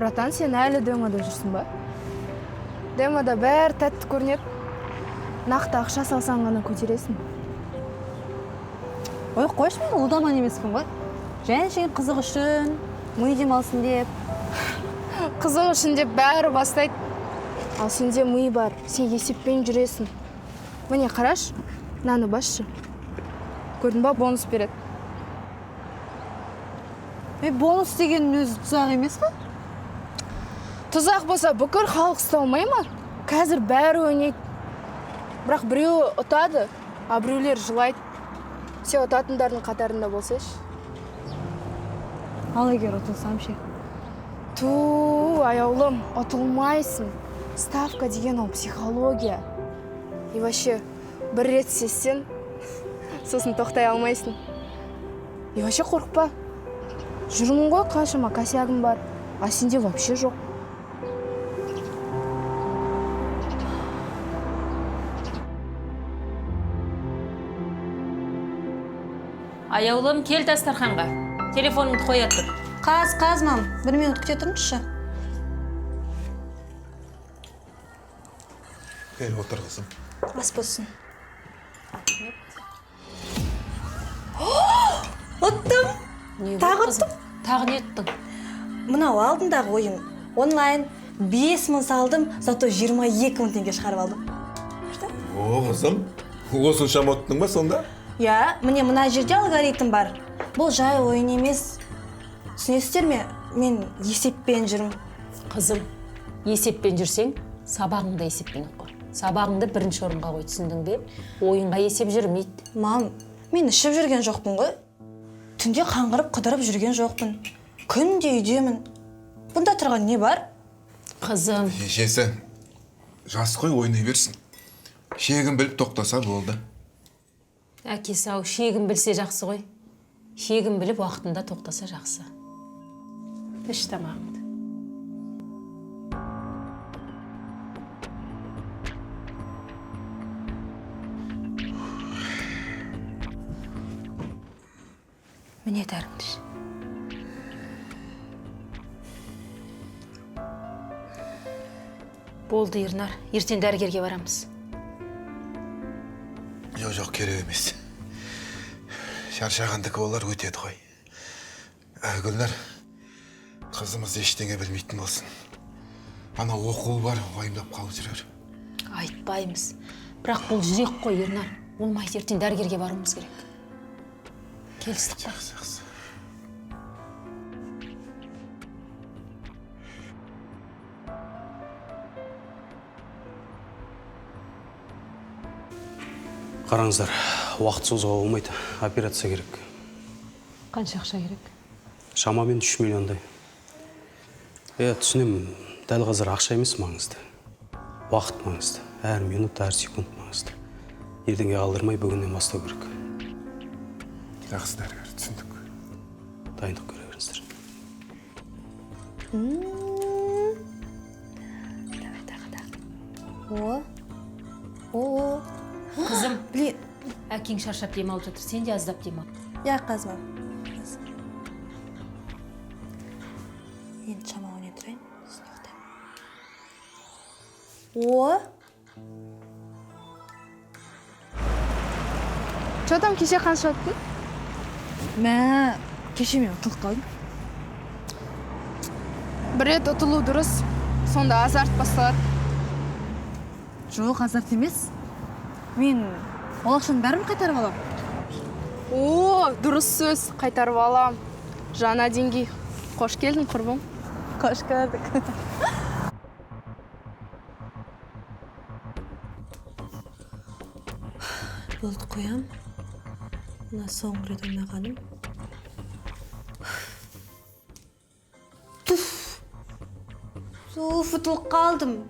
Братан, сен әлі демода жүрсің ба? Демода бәрі тәтті көрінеді. Нақты ақша салсаң ғана көтересің. Ой, қойшы, мен ұлдаман емеспін ғой. Жәншен қызық үшін, ми демалсын деп. Қызық үшін деп бәрі бастайды. Ал сенде ми бар, сен есеппен жүресің. Міне қараш, мынаны басшы. Көрдің ба, бонус береді. Бонус деген өзі тұзақ емес пе? Тұзақ болса бүкіл халық ұсталмай ма? Қазір бәрі ойнайды. Бірақ біреуі ұтады, а біреулер жылайды. Сен ұтатындардың қатарында болсайшы. Ал егер ұтылсам ше? Аяулым, ұтылмайсың. Ставка деген ол психология. И вообще, бір рет сессен, сосын тоқтай алмайсың. И вообще қорықпа. Жүрмін ғой, қаншама косягым бар, а сенде вообще жоқ. Аяулым, кел дастарханға. Телефоныңды қоя тұр. Қаз, мам. 1 минут күте тұрыңызшы. Кел, отыр қызым. Ас болсын. Ұттым! Тағы ұттым? Тағы не ұттың? Мынау алдындағы ойын. Онлайн 5 мың салдым, зато 22 мың теңге шығарып алдым. О, қызым, осынша ұттың ба сонда? Я, міне мына жерде алгоритм бар. Бұл жай ойын емес. Түсінесіздер ме? Мен есеппен жүрмін. Қызым, есеппен жүрсең, сабағыңда есеппен оқы. Сабағыңды бірінші орынға қой, түсіндің бе? Ойынға есеп жүрмейді. Мам, мен ішіп жүрген жоқпын ғой. Түнде қаңғырып қыдырып жүрген жоқпын. Күнде үйдемін. Бұнда тұрған не бар? Қызым. Шешесі, жас қой ойнай берсін. Шегін біліп тоқтаса болды. Әкесі ау, шегін білсе жақсы ғой. Шегін біліп уақытында тоқтаса жақсы. Іш тамағыңды. Міне дәріңді іш. Болды, Ернар. Ертең дәрігерге барамыз. Жоқ, керек емес. Шаршағандікі олар өтеді ғой. Гүлнар, қызымыз ештеңе білмейтін болсын. Ана оқуы бар, уайымдап қалып жүрер. Айтпаймыз. Бірақ бұл жүрек қой, Ернар. Болмайды, ертең дәрігерге баруымыз керек. Келістік па? Жақсы. Қараңыздар, уақыт созуға болмайды. Операция керек. Қанша ақша керек? Шамамен 3 миллиондай. Түсінем, дәл қазір ақша емес маңызды. Уақыт маңызды. Әр минут, әр секунд маңызды. Ертеңге қалдырмай бүгіннен бастау керек. Жақсы дәрігер, түсіндік. Дайындық көре беріңіздер. Давай, О. Қызым, Блин, әкең шаршап демалып жатыр, сен де аздап демал. я қазмам. Енді шама ойнай тұрайын. О! Что там, кеше қанша ұттың? Мә, кеше мен ұтылып қалдым. Бір рет ұтылу дұрыс, сонда азарт басталады. Жоқ, азарт емес. Мен ол ақшаны бәрін қайтарып алам. Дұрыс сөз, қайтарып алам. Жаңа деңгей. Қош келдің, құрбым. Қош көрдік. Болды, қоям. Мына соңғы рет ойнағаным. Ұтылып қалдым.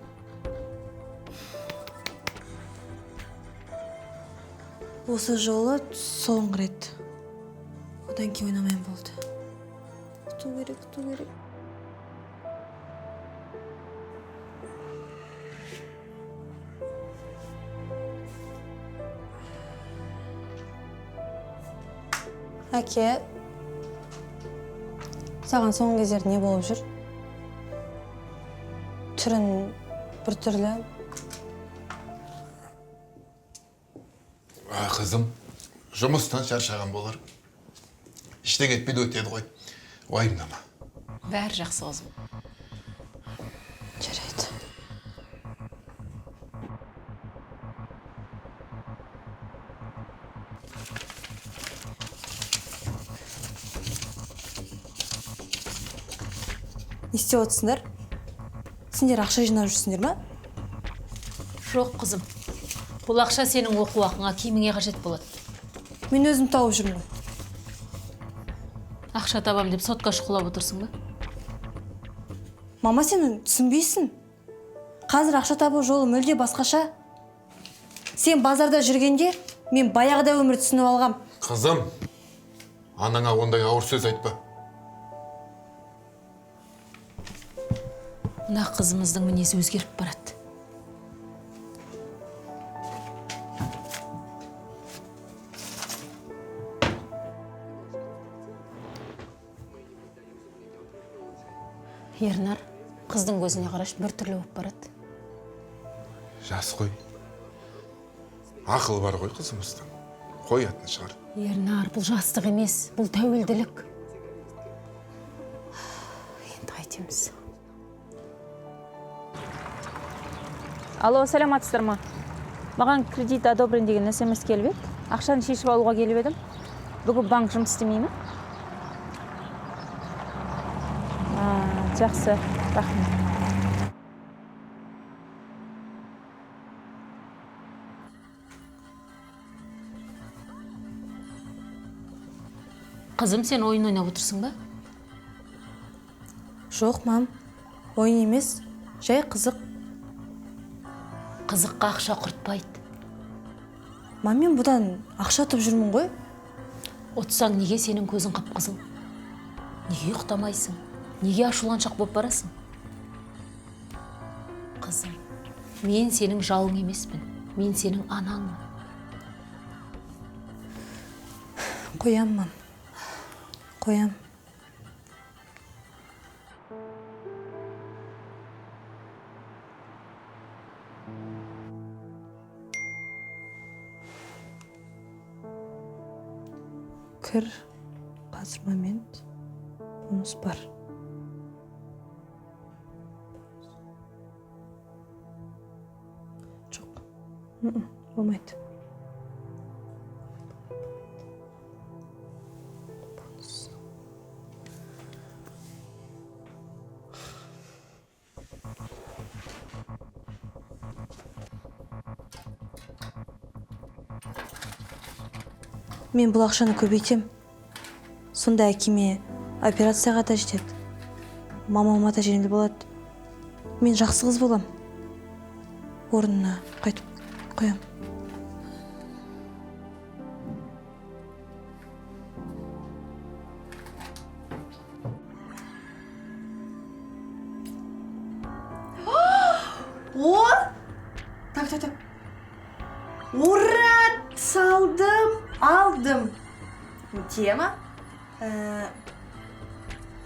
Осы жолы соңғы рет. Одан кейін ойнамайын болды. Ұту керек. Әке, саған соңғы кездері не болып жүр? түрін біртүрлі. Қызым, жұмыстан шаршаған болар. Іштен кетпейді өтеді ғой. Уайымдама. Бәрі жақсы қызым. Жарайды. Не істеп отырсыңдар? Сендер ақша жинап жүрсіңдер ма? Жоқ қызым. Бұл ақша сенің оқу уақыңа, киіміңе қажет болады. Мен өзім тауып жүрмін. Ақша табам деп сотқа шұқылап отырсың ба? Мама, сен түсінбейсің. Қазір ақша табу жолы мүлде басқаша. Сен базарда жүргенде, мен баяғыда өмір түсініп алғам. Қызым, анаңа ондай ауыр сөз айтпа. Мына қызымыздың мінезі өзгеріп барады. Ернар, қыздың көзіне қараш бір түрлі болып барады. Жас қой. Ақыл бар ғой қызымыздың. Қоятын шығар. Ернар, бұл жастық емес, бұл тәуелділік. Енді қайтеміз. Алло, саламатсыздар ма? Маған кредит одобрен деген смс келіп еді. Ақшаны шешіп алуға келіп едім. Бүгін банк жұмыс істемей ме? Жақсы, рахмет. Қызым, сен ойын ойнап отырсың ба? Жоқ, мам. Ойын емес, жай қызық. Қызыққа ақша құртпайды. Мам, мен бұдан ақша ұтып жүрмін ғой. Отсаң неге сенің көзің қып-қызыл? Неге ұйықтамайсың? Неге ашуланшақ болып барасың? Қызым, мен сенің жауың емеспін. Мен сенің анаңмын. Қоям, мам. Қоям. Кір. Қазір момент. Бонус бар. Жоқ. Болмайды. Мен бұл ақшаны көбейтем. Сонда әкеме операцияға да жетеді. Мамама да жеңіл болады. Мен жақсы қыз болам. Орнына қайтып қоям. Так. Ура! Салдым, алдым. Тема?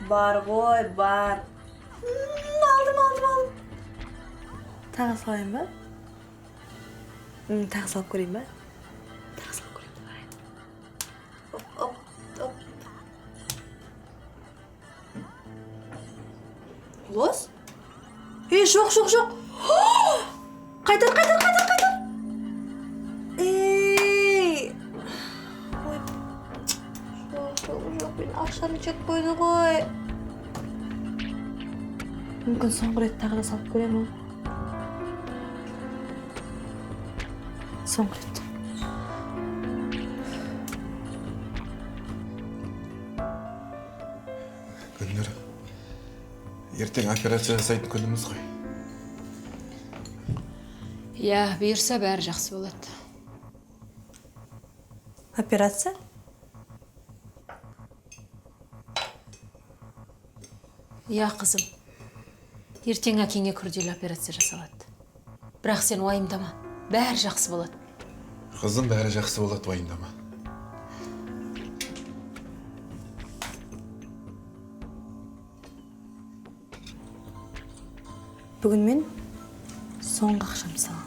Бар ғой, бар. Алдым. Тағы салайын ба? Тағы салып көрейін ба? Тағы салып көрейін. Оп. Лос? Жоқ. Қайтар. Жоқ, мен ақшаны жеп қойды ғой. Мүмкін соңғы рет тағы да салып көремін. Соңғы рет. Гүлнұр, ертең операция жасайтын күніміз ғой. Иә, бұйырса бәрі жақсы болады. Операция? Иә, қызым. Ертең әкеңе күрделі операция жасалады. Бірақ сен уайымдама. Бәрі жақсы болады. Қызым, бәрі жақсы болады, уайымдама. Бүгін мен соңғы ақшамды салам.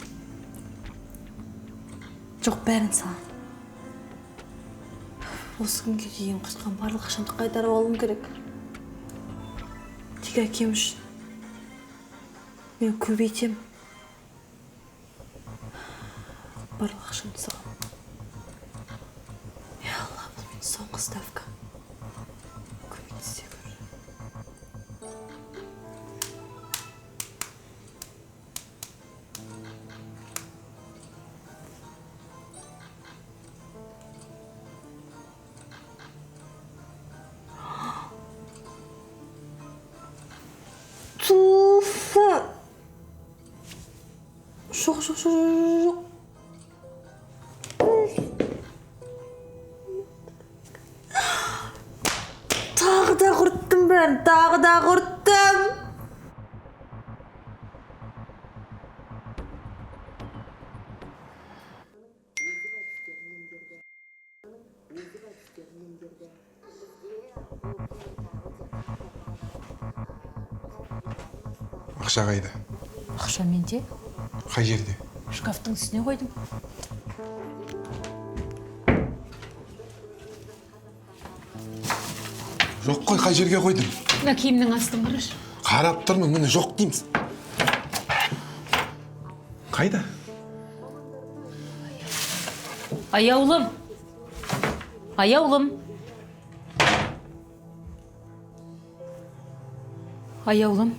Жоқ, бәрін салам. Осы күнге дейін құртқан барлық ақшамды қайтарып алуым керек. Тек әкем үшін. Мен көбейтем. Барлық ақшамды салам. Я Алла, бұл мен соңғы ставка. Көбейтсе көр. Туфа! Жоқ. Тағы да құрттым бәрін, тағы да құрттым. Ақша қайда? Ақша менде. Қай жерде? Шкафтың үстіне қойдым. Жоқ қой, қай жерге қойдың? Мына киімнің астын қарашы. Қарап тұрмын, міне жоқ дейміз. Қайда? Аяулым. Аяулым. Аяулым.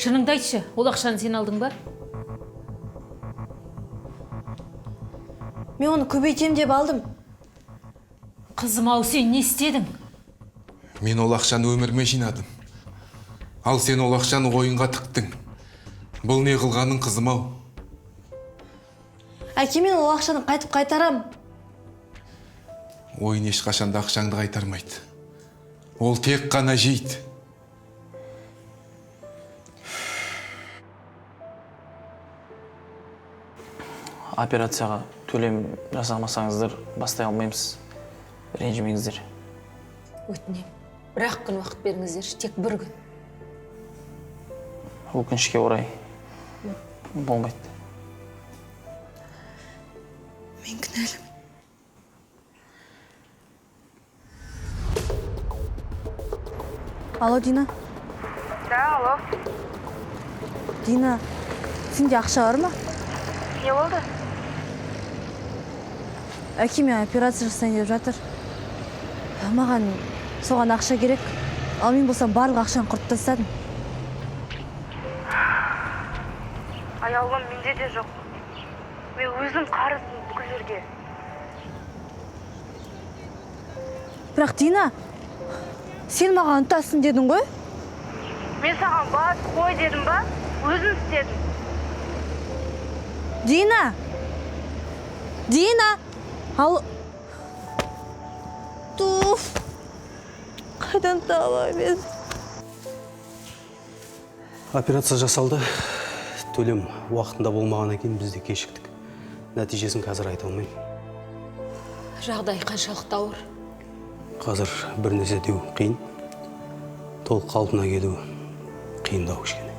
Шыныңды айтшы, ол ақшаны сен алдың ба? Мен оны көбейтем деп алдым. Қызым-ау, сен не істедің? Мен ол ақшаны өміріме жинадым. Ал сен ол ақшаны ойынға тіктің. Бұл не қылғаның, қызым-ау? Әке, мен ол ақшаны қайтып қайтарам. Ойын ешқашанда ақшаңды қайтармайды. Ол тек қана жейді. Операцияға төлем жасамасаңыздар бастай алмаймыз. Ренжімеңіздер. Өтінем. Бір-ақ күн уақыт беріңіздерші, тек бір күн. Өкінішке орай болмайды. Мен кінәлімін. Алло, Дина. Да, алло. Дина, сенде ақша бар ма? Не болды? Әкеме операция жасайын деп жатыр. Маған соған ақша керек. Ал мен болсам барлық ақшаны құртып тастадым. Аяулым, менде де жоқ. Мен өзім қарызым бүкіл жерге. Бірақ Дина, сен маған ынтасың дедің ғой? Мен саған бас қой дедім ба? Өзім істедім. Дина! Дина! Ал... Туф! Қайдан табам мен? Операция жасалды. Төлем уақытында болмағаннан кейін біз де кешіктік. Нәтижесін қазір айта алмаймын. Жағдай қаншалықты ауыр? Қазір бір нәрсе деу қиын. Толық қалпына келу қиындау кішкене.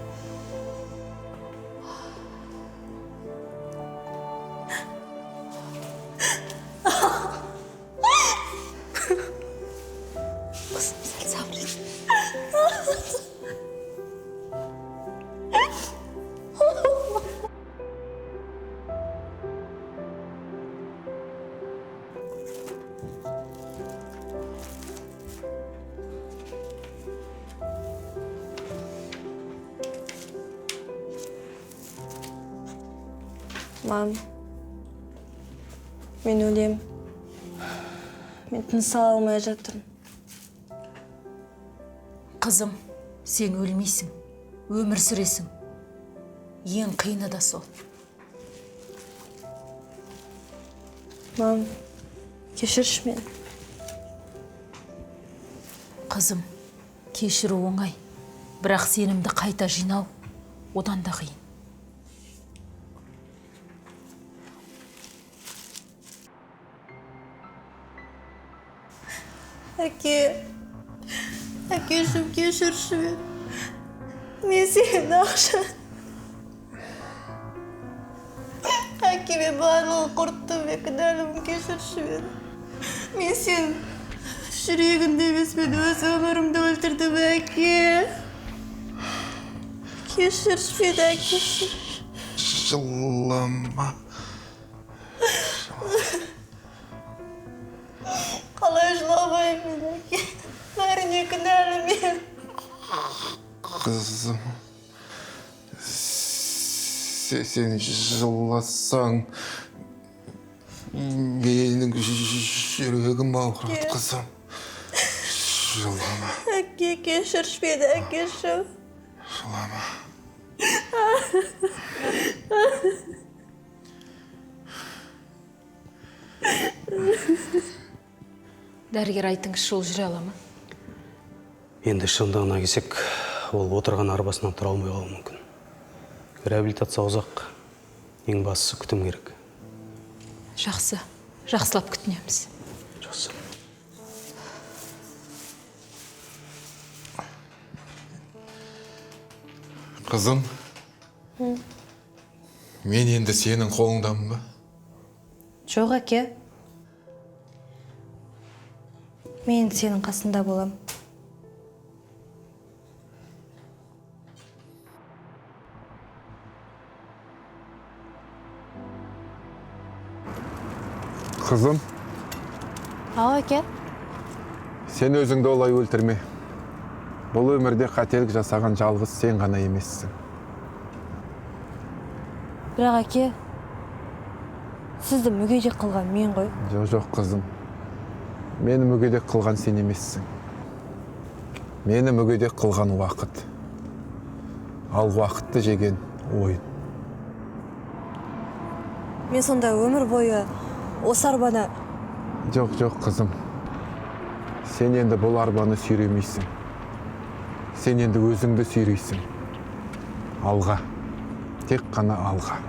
Мам, мен өлем. Мен тыныс ала алмай жатырмын. Қызым, сен өлмейсің, өмір сүресің. Ең қиыны да сол. Мам, кешірші мені. Қызым, кешіру оңай, бірақ сенімді қайта жинау одан да қиын. Әке үшін кешірші мен. Мен сені әкеме барлығы құртты мен кінәлімін кешірші мені. Мен сен жүрегімді емес мен өз өмірімді өлтірдім әке. Кешірші мені әкеші. Жылама. Қалай жыламаймын әке? Бәріне кінәлі мен. Қызым, сен жыласаң, менің жүрегім ауырады, қызым. Жылама. Әке, кешірші мені әкеші. Жылама. Дәрігер айтыңызшы, ол жүре ала ма? Енді шындығына келсек, ол отырған арбасынан тұра алмай қалуы мүмкін. Реабилитация ұзақ, ең бастысы күтім керек. Жақсы, жақсылап күтінеміз. Жақсы. Қызым, мен енді сенің қолыңдамын ба? Жоқ, әке. Мен сенің қасында болам. Қызым, Ау, әке. сен өзіңді олай өлтірме. Бұл өмірде қателік жасаған жалғыз сен ғана емессің. Бірақ әке, сізді мүгедек қылған мен ғой. Жоқ, қызым. Мені мүгедек қылған сен емессің. Мені мүгедек қылған уақыт. Ал уақытты жеген ойын. Мен сонда өмір бойы осы арбаны... Жоқ, қызым. Сен енді бұл арбаны сүйремейсің. Сен енді өзіңді сүйрейсің. Алға. Тек қана алға.